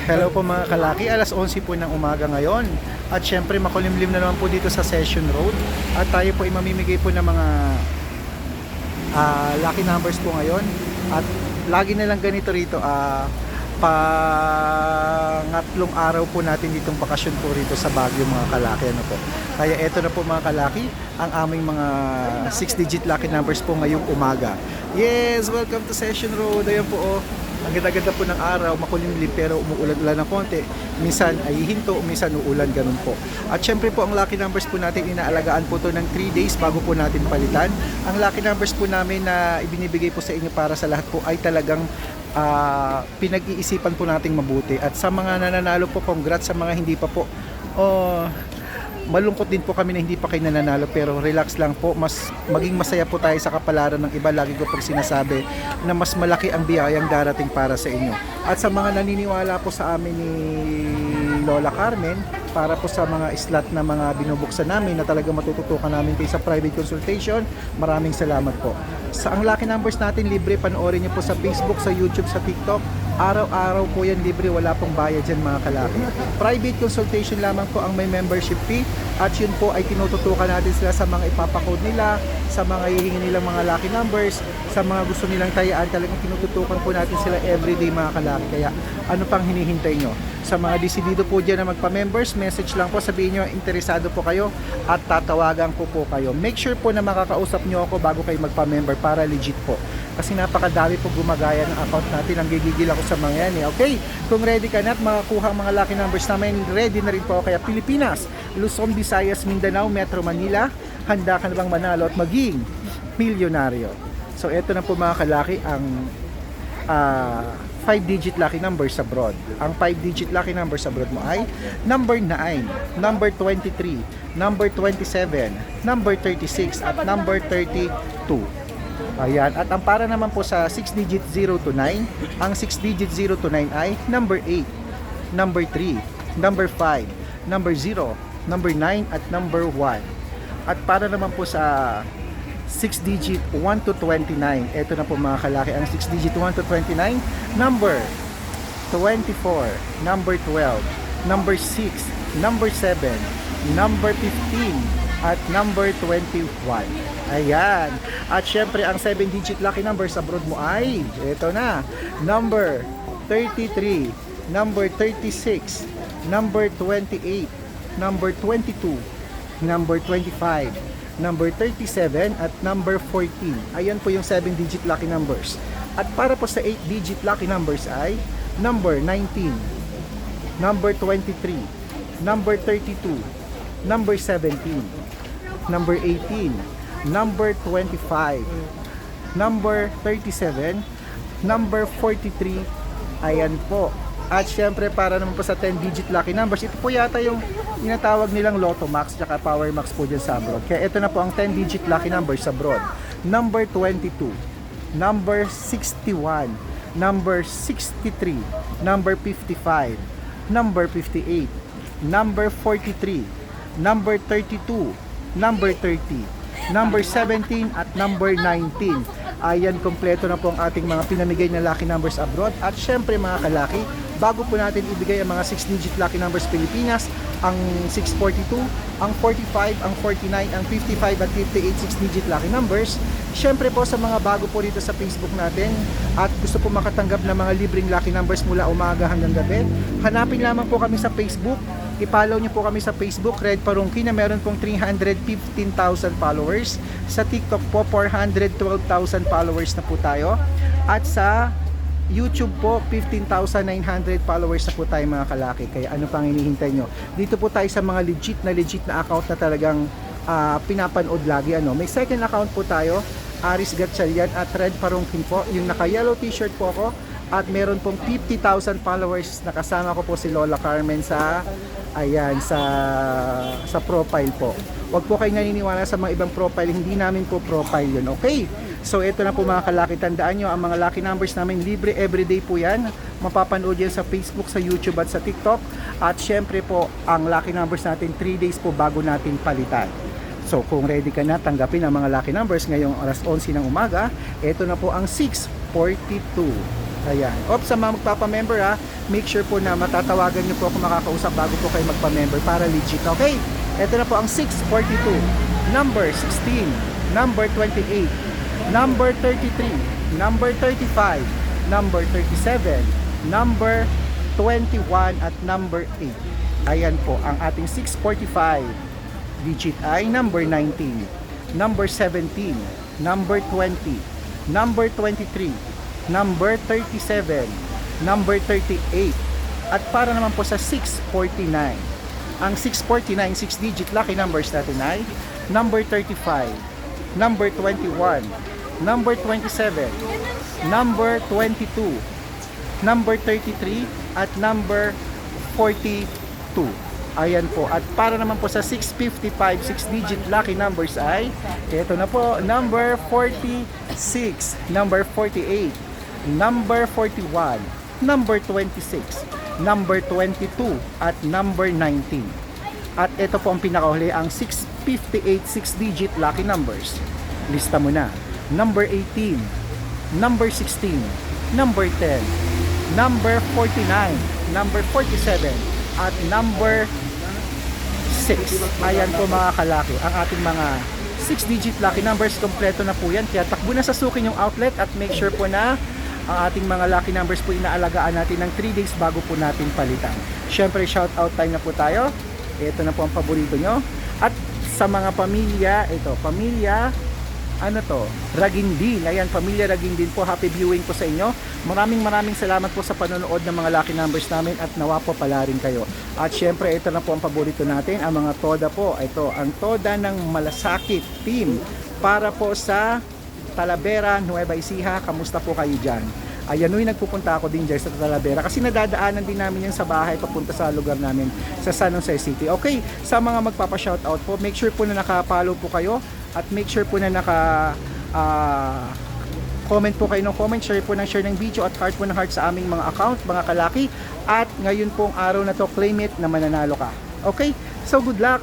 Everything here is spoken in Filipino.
Hello po mga kalaki, alas 11 po ng umaga ngayon. At syempre makulimlim na naman po dito sa Session Road. At tayo po ay mamimigay po ng mga lucky numbers po ngayon. At lagi na lang ganito rito, pangatlong araw po natin ditong bakasyon po rito sa Baguio mga kalaki. Ano po. Kaya eto na po mga kalaki, ang aming mga 6-digit lucky numbers po ngayong umaga. Yes, welcome to Session Road. Ayan po oh. Ang ganda-ganda po ng araw, makulimlim pero umuulan-ulan ng konti. Minsan ay hinto, minsan uulan, ganun po. At syempre po ang lucky numbers po natin, inaalagaan po to ng 3 days bago po natin palitan. Ang lucky numbers po namin na ibinibigay po sa inyo para sa lahat po ay talagang pinag-iisipan po nating mabuti. At sa mga nananalo po, congrats. Sa mga hindi pa po, malungkot din po kami na hindi pa kayo nananalo, pero relax lang po, mas maging masaya po tayo sa kapalaran ng iba. Lagi ko pong sinasabi na mas malaki ang biyayang darating para sa inyo. At sa mga naniniwala po sa amin ni Lola Carmen, para po sa mga slot na mga binubuksan namin na talaga matututukan namin kayo sa private consultation, maraming salamat po. Sa ang lucky numbers natin, libre, panoorin niyo po sa Facebook, sa YouTube, sa TikTok. Araw-araw po yan, libre, wala pong bayad dyan mga kalaki. Private consultation lamang po ang may membership fee, at yun po ay tinututukan natin sila sa mga ipapakode nila, sa mga hihingi nilang mga lucky numbers, sa mga gusto nilang tayaan. Talagang tinututukan po natin sila everyday mga kalaki. Kaya ano pang hinihintay nyo? Sa mga desidido po dyan na magpa-members, message lang po, sabihin nyo interesado po kayo at tatawagan ko po kayo. Make sure po na makakausap nyo ako bago kayo magpa-member para legit po. Kasi napakadami po gumagaya ng account natin. Ang gigigil ako sa mga yan eh. Okay, kung ready ka na at makakuha ang mga lucky numbers namin, ready na rin po ako. Kaya Pilipinas, Luzon, Visayas, Mindanao, Metro Manila, handa ka na bang manalo at maging milyonaryo? So eto na po mga kalaki ang 5-digit lucky numbers abroad. Ang 5-digit lucky numbers abroad mo ay number 9, number 23, number 27, number 36 at number 32. Ayan, at ang para naman po sa 6-digit 0 to 9, ang 6-digit 0 to 9 ay number 8, number 3, number 5, number 0, number 9 at number 1. At para naman po sa 6-digit 1 to 29, ito na po mga kalaki, ang 6-digit 1 to 29, number 24, number 12, number 6, number 7, number 15 at number 21. Ayan. At syempre ang 7-digit lucky numbers abroad mo ay ito na, number 33, number 36, number 28, number 22, number 25, number 37 at number 14. Ayan po yung 7-digit lucky numbers. At para po sa 8-digit lucky numbers ay number 19, number 23, number 32, number 17, number 18, number 25, number 37, number 43. Ayan po. At syempre para naman po sa 10-digit lucky numbers, ito po yata yung tinatawag nilang Lotto Max at Power Max po dyan sa abroad. Kaya ito na po ang 10-digit lucky numbers sa abroad. Number 22, number 61, number 63, number 55, number 58, number 43, number 32, number 30, number 17 at number 19. Ayan, kompleto na po ang ating mga pinamigay na lucky numbers abroad. At syempre mga kalaki, bago po natin ibigay ang mga 6-digit lucky numbers Pilipinas, ang 642, ang 45, ang 49, ang 55 at 58 6-digit lucky numbers. Syempre po sa mga bago po dito sa Facebook natin at gusto po makatanggap ng mga libreng lucky numbers mula umaga hanggang gabi, hanapin lamang po kami sa Facebook. I-follow niyo po kami sa Facebook, Red Parungki, na meron pong 315,000 followers. Sa TikTok po, 412,000 followers na po tayo. At sa YouTube po, 15,900 followers na po tayo mga kalaki. Kaya ano pang hinihintay nyo? Dito po tayo sa mga legit na account na talagang pinapanood lagi. May second account po tayo, Aris Gatchalian at Red Parungkin po. Yung naka-yellow t-shirt po ako. At meron pong 50,000 followers na kasama ko po si Lola Carmen sa profile po. Huwag po kayo naniniwala sa mga ibang profile, hindi namin po profile yun. Okay? So ito na po mga kalaki, tandaan nyo ang mga lucky numbers namin, libre everyday po yan. Mapapanood yan sa Facebook, sa YouTube at sa TikTok. At syempre po ang lucky numbers natin 3 days po bago natin palitan. So kung ready ka na tanggapin ang mga lucky numbers ngayong alas 11 ng umaga, ito na po ang 642. Ayan. Sa mga magpapamember ha, make sure po na matatawagan nyo po ako makakausap bago po kayo magpa-member para legit. Okay? Ito na po ang 642, number 16, number 28, number 33, number 35, number 37, number 21 at number 8. Ayan po ang ating 645 digit ay number 19, number 17, number 20, number 23, number 37, number 38, at para naman po sa 649. Ang 649, 6 digit lucky numbers natin ay number 35, number 21, number 27, number 22, number 33, at number 42. Ayan po. At para naman po sa 655, 6 digit lucky numbers ay ito na po, number 46, number 48, number 41, number 26, number 22, at number 19. At ito po ang pinakahuli, ang 658, 6 digit lucky numbers. Lista mo na. Number 18, number 16, number 10, number 49, number 47, at number 6. Ayan po mga kalaki, ang ating mga 6 digit lucky numbers. Kompleto na po yan, kaya takbo na sa sukin yung outlet at make sure po na ang ating mga lucky numbers po inaalagaan natin ng 3 days bago po natin palitan. Syempre shout out time na po tayo. Ito na po ang paborito nyo. At sa mga pamilya, ito, pamilya Ragindin. Ayan, pamilya Ragindin po, happy viewing po sa inyo. Maraming salamat po sa panonood ng mga lucky numbers namin at nawa po pala rin kayo. At syempre, ito na po ang paborito natin, ang mga toda po. Ito, ang toda ng Malasakit team para po sa Talavera, Nueva Ecija. Kamusta po kayo dyan? Ayan, nagpupunta ako din dyan sa Talavera kasi nadadaanan din namin yan sa bahay papunta sa lugar namin sa San Jose City. Okay, sa mga magpapa-shoutout po, make sure po na naka-follow po kayo at make sure po na comment po kayo ng comment, share po ng share ng video at heart po ng heart sa aming mga account, mga kalaki. At ngayon pong araw na to, claim it na mananalo ka. Okay, so good luck!